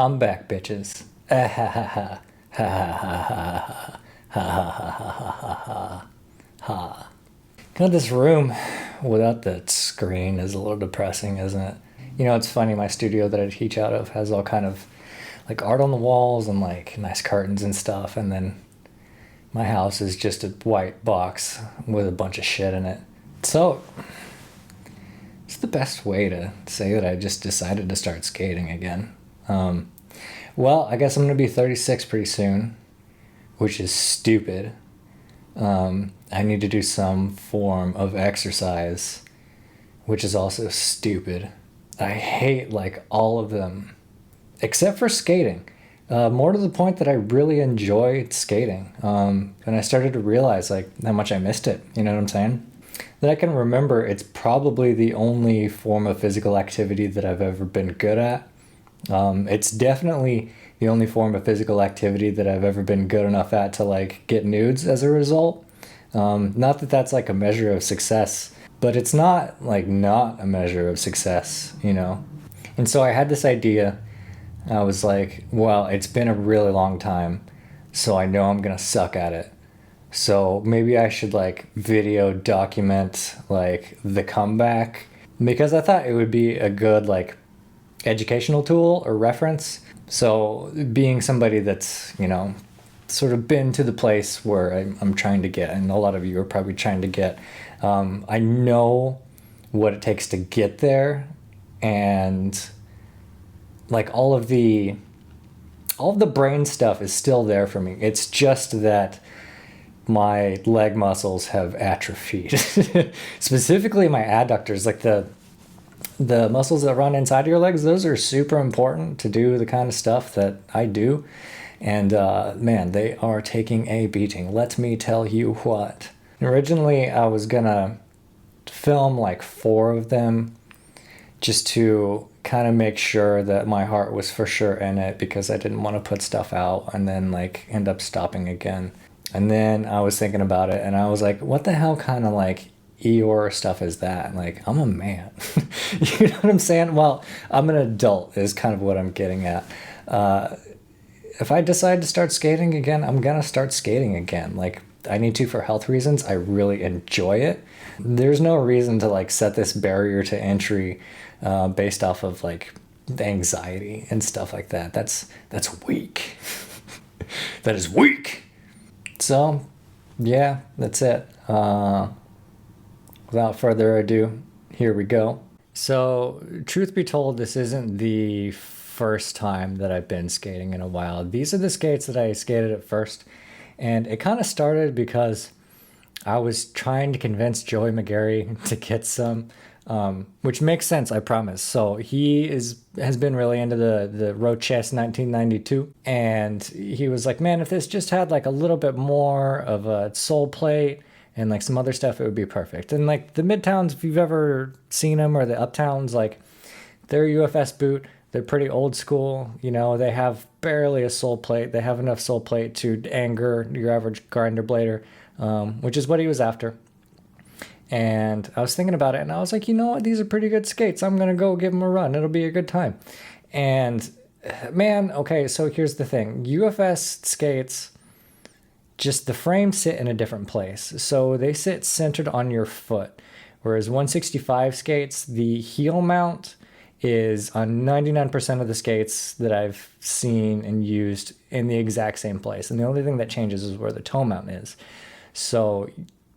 I'm back, bitches. Ah, ha ha ha. Ha ha ha ha ha ha ha ha ha ha ha. God, this room without that screen is a little depressing, isn't it? You know, it's funny. My studio that I teach out of has all kind of like art on the walls and like nice curtains and stuff, and then my house is just a white box with a bunch of shit in it. So it's the best way to say that I just decided to start skating again. Well, I guess I'm going to be 36 pretty soon, which is stupid. I need to do some form of exercise, which is also stupid. I hate like all of them, except for skating. More to the point that I really enjoyed skating. And I started to realize like how much I missed it. You know what I'm saying? That I can remember, it's probably the only form of physical activity that I've ever been good at. It's definitely the only form of physical activity that I've ever been good enough at to like get nudes as a result. Not that that's like a measure of success, but it's not like not a measure of success, you know? And so I had this idea. I was like, well, it's been a really long time, so I know I'm gonna suck at it. So maybe I should like video document like the comeback, because I thought it would be a good like educational tool or reference. So being somebody that's, you know, sort of been to the place where I'm trying to get, and a lot of you are probably trying to get, I know what it takes to get there, and like all of the brain stuff is still there for me. It's just that my leg muscles have atrophied. Specifically my adductors, like the muscles that run inside of your legs, those are super important to do the kind of stuff that I do. And man, they are taking a beating. Let me tell you what. Originally, I was gonna film like 4 of them just to kind of make sure that my heart was for sure in it, because I didn't want to put stuff out and then like end up stopping again. And then I was thinking about it and I was like, what the hell kind of like Eeyore stuff is that? Like, I'm a man. You know what I'm saying? Well, I'm an adult is kind of what I'm getting at. If I decide to start skating again, I'm gonna start skating again. Like, I need to for health reasons. I really enjoy it. There's no reason to like set this barrier to entry based off of like anxiety and stuff like that. That's weak. That is weak. So, yeah, that's it. Without further ado, here we go. So, truth be told, this isn't the first time that I've been skating in a while. These are the skates that I skated at first, and it kind of started because I was trying to convince Joey McGarry to get some, which makes sense, I promise. So he has been really into the Rochess 1992, and he was like, man, if this just had like a little bit more of a sole plate and like some other stuff, it would be perfect. And like the Midtowns, if you've ever seen them, or the Uptowns, like they're a UFS boot. They're pretty old school, you know, they have barely a sole plate. They have enough sole plate to anger your average grinder blader, which is what he was after. And I was thinking about it and I was like, you know what, these are pretty good skates. I'm going to go give them a run. It'll be a good time. And man, okay, so here's the thing. UFS skates, just the frames sit in a different place. So they sit centered on your foot. Whereas 165 skates, the heel mount is on 99% of the skates that I've seen and used in the exact same place. And the only thing that changes is where the toe mount is. So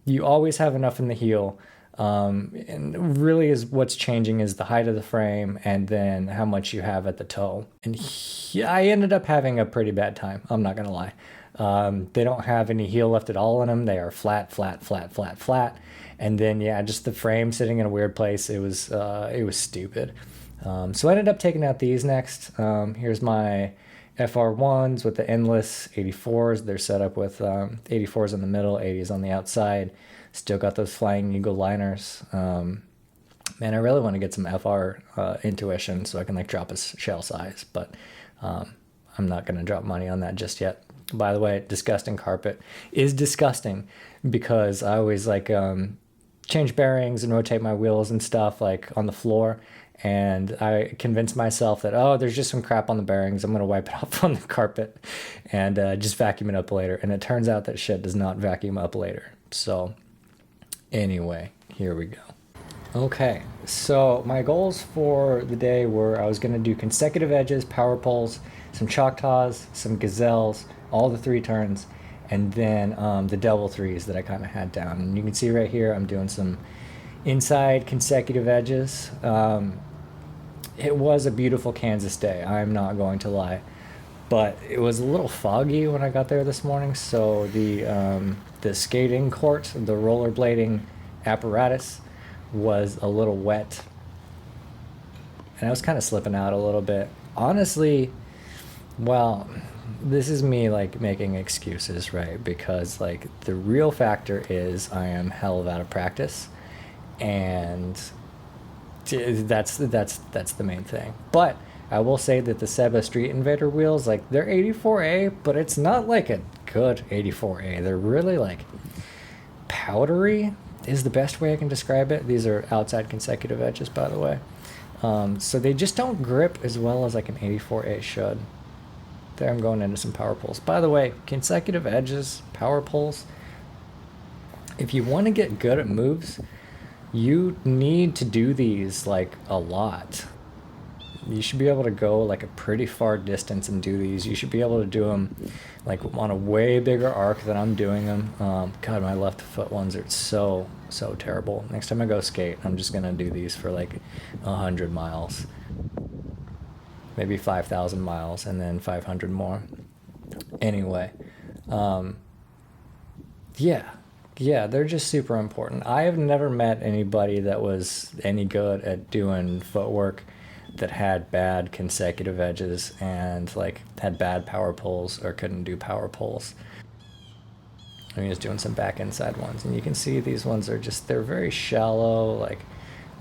you always have enough in the heel. And really is what's changing is the height of the frame and then how much you have at the toe. And I ended up having a pretty bad time. I'm not going to lie. They don't have any heel left at all in them. They are flat, flat, flat, flat, flat. And then, yeah, just the frame sitting in a weird place. It was stupid. So I ended up taking out these next. Here's my FR1s with the endless 84s. They're set up with 84s in the middle, 80s on the outside. Still got those Flying Eagle liners. Man, I really want to get some FR intuition so I can like drop a shell size, but I'm not going to drop money on that just yet. By the way, disgusting carpet is disgusting because I always like change bearings and rotate my wheels and stuff like on the floor. And I convinced myself that, oh, there's just some crap on the bearings. I'm going to wipe it off on the carpet and just vacuum it up later. And it turns out that shit does not vacuum up later. So anyway, here we go. Okay, so my goals for the day were I was going to do consecutive edges, power poles, some Choctaws, some Gazelles, all the 3 turns, and then the double 3s that I kind of had down. And you can see right here I'm doing some inside consecutive edges. It was a beautiful Kansas day, I'm not going to lie. But it was a little foggy when I got there this morning, so the skating court, the rollerblading apparatus, was a little wet, and I was kind of slipping out a little bit. Honestly, well, this is me like making excuses, right? Because like the real factor is I am hell of out of practice, and that's the main thing. But I will say that the Seba Street Invader wheels, like they're 84A, but it's not like a good 84A. They're really like powdery is the best way I can describe it. These are outside consecutive edges, by the way. So they just don't grip as well as like an 84A should. There I'm going into some power pulls. By the way, consecutive edges, power pulls, if you want to get good at moves, you need to do these like a lot. You should be able to go like a pretty far distance and do these. You should be able to do them like on a way bigger arc than I'm doing them. God, my left foot ones are so terrible. Next time I go skate, I'm just gonna do these for like 100 miles, maybe 5,000 miles, and then 500 more. Anyway, yeah, they're just super important. I have never met anybody that was any good at doing footwork that had bad consecutive edges and like had bad power pulls or couldn't do power pulls. I'm just doing some back inside ones, and you can see these ones are just, they're very shallow. Like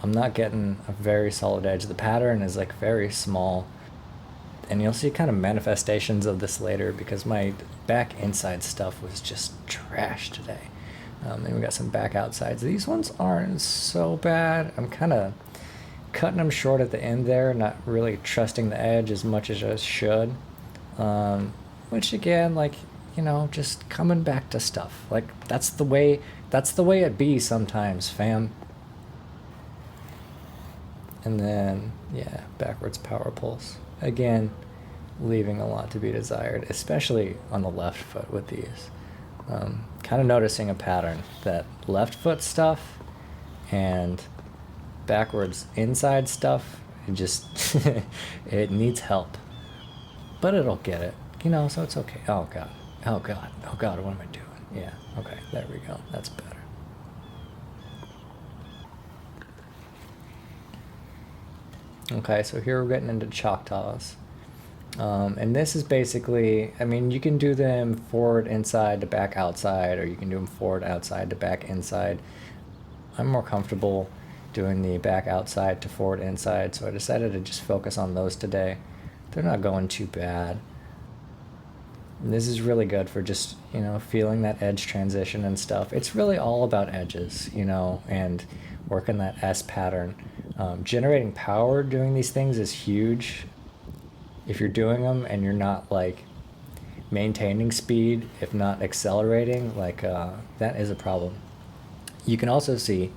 I'm not getting a very solid edge. The pattern is like very small, and you'll see kind of manifestations of this later because my back inside stuff was just trash today. And we got some back outsides. These ones aren't so bad. I'm kind of cutting them short at the end there, not really trusting the edge as much as I should. Which again, like, you know, just coming back to stuff. Like that's the way it be sometimes, fam. And then, yeah, backwards power pulls. Again, leaving a lot to be desired, especially on the left foot with these. Kind of noticing a pattern that left foot stuff and backwards inside stuff, it just it needs help, but it'll get it, you know, so it's okay. Oh god, what am I doing? Yeah, okay, there we go, that's better. Okay, so here we're getting into Choctaws. And this is basically, I mean, you can do them forward inside to back outside, or you can do them forward outside to back inside. I'm more comfortable doing the back outside to forward inside, so I decided to just focus on those today. They're not going too bad. And this is really good for just, you know, feeling that edge transition and stuff. It's really all about edges, you know, and working that S pattern. Generating power doing these things is huge. If you're doing them and you're not like maintaining speed, if not accelerating, like that is a problem. You can also see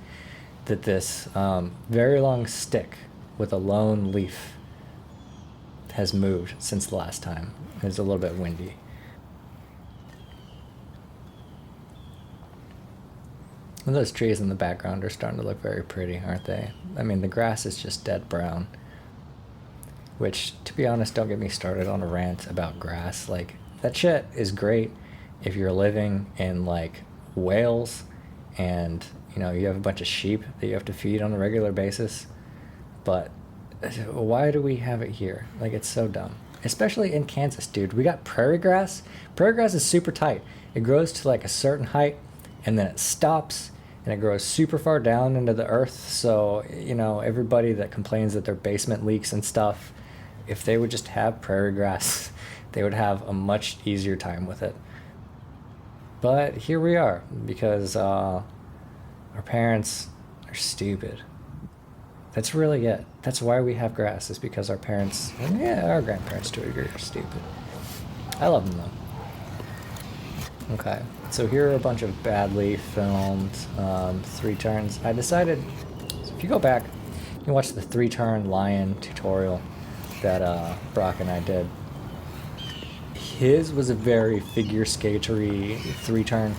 that this very long stick with a lone leaf has moved since the last time. It's a little bit windy. And those trees in the background are starting to look very pretty, aren't they? I mean, the grass is just dead brown. Which, to be honest, don't get me started on a rant about grass. Like, that shit is great if you're living in, like, Wales and, you know, you have a bunch of sheep that you have to feed on a regular basis. But why do we have it here? Like, it's so dumb. Especially in Kansas, dude. We got prairie grass. Prairie grass is super tight. It grows to, like, a certain height, and then it stops, and it grows super far down into the earth. So, you know, everybody that complains that their basement leaks and stuff, if they would just have prairie grass, they would have a much easier time with it. But here we are, because our parents are stupid. That's really it. That's why we have grass, is because our parents, and yeah, our grandparents to a degree are stupid. I love them though. Okay, so here are a bunch of badly filmed 3-turns. I decided, so if you go back, you can watch the 3-turn lion tutorial that Brock and I did. His was a very figure skatery 3-turn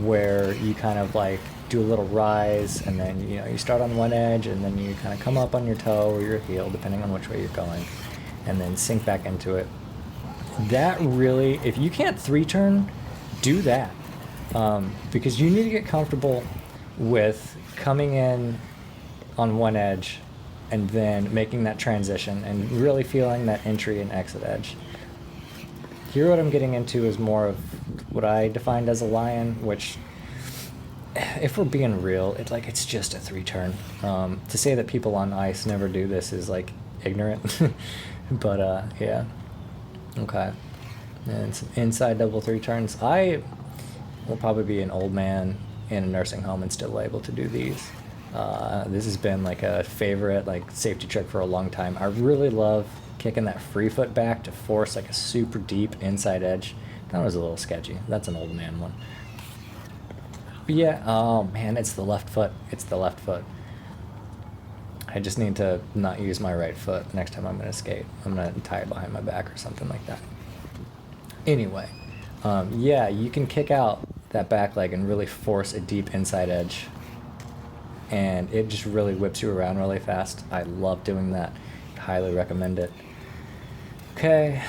where you kind of like do a little rise, and then you start on one edge and then you kind of come up on your toe or your heel depending on which way you're going, and then sink back into it. That really, if you can't 3-turn, do that, because you need to get comfortable with coming in on one edge and then making that transition and really feeling that entry and exit edge. Here what I'm getting into is more of what I defined as a lion, which, if we're being real, it's just a 3-turn. To say that people on ice never do this is like ignorant. But yeah. Okay. And some inside double 3-turns. I will probably be an old man in a nursing home and still able to do these. This has been like a favorite like safety trick for a long time. I really love kicking that free foot back to force like a super deep inside edge. That was a little sketchy. That's an old man one. But yeah, oh man, it's the left foot. It's the left foot. I just need to not use my right foot next time I'm gonna skate. I'm gonna tie it behind my back or something like that. Anyway, yeah, you can kick out that back leg and really force a deep inside edge, and it just really whips you around really fast. I love doing that. Highly recommend it. Okay,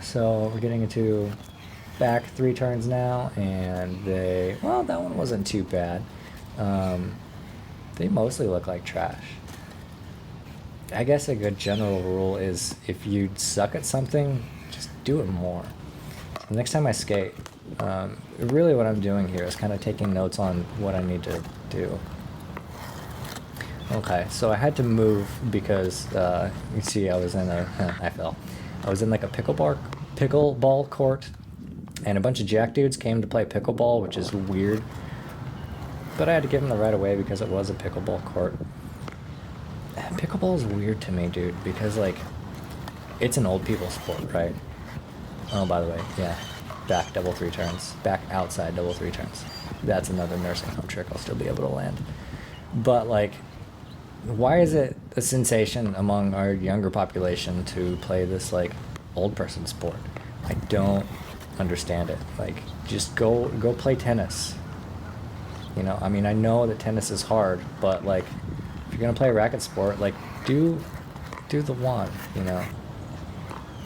so we're getting into back 3-turns now, and well, that one wasn't too bad. They mostly look like trash. I guess a good general rule is if you suck at something, just do it more. The next time I skate, really what I'm doing here is kind of taking notes on what I need to do. Okay, so I had to move because you see I was in I fell. I was in like a pickleball court, and a bunch of jack dudes came to play pickleball, which is weird. But I had to give them the right of way because it was a pickleball court. Pickleball is weird to me, dude, because like it's an old people sport, right? Oh, by the way, yeah, back double 3-turns, back outside double 3-turns. That's another nursing home trick I'll still be able to land. But like, why is it a sensation among our younger population to play this like old person sport? I don't understand it. Like, just go play tennis. I mean, I know that tennis is hard, but like, if you're gonna play a racket sport, like, do the one.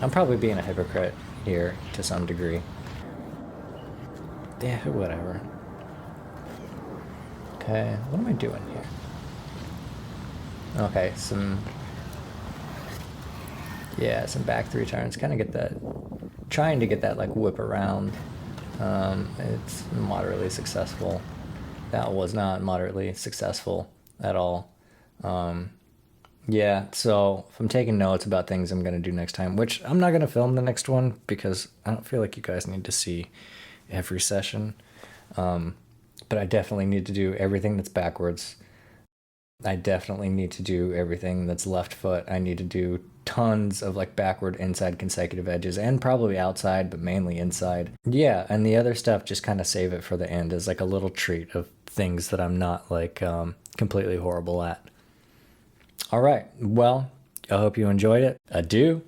I'm probably being a hypocrite here to some degree. Yeah, whatever. Okay, what am I doing here? Okay, some back 3-turns. Kind of trying to get that like whip around. It's moderately successful. That was not moderately successful at all. Yeah, so if I'm taking notes about things I'm going to do next time, which I'm not going to film the next one because I don't feel like you guys need to see every session. But I definitely need to do everything that's backwards. I definitely need to do everything that's left foot. I need to do tons of like backward inside consecutive edges, and probably outside, but mainly inside. Yeah, and the other stuff, just kind of save it for the end as like a little treat of things that I'm not like completely horrible at. All right, well, I hope you enjoyed it. Adieu.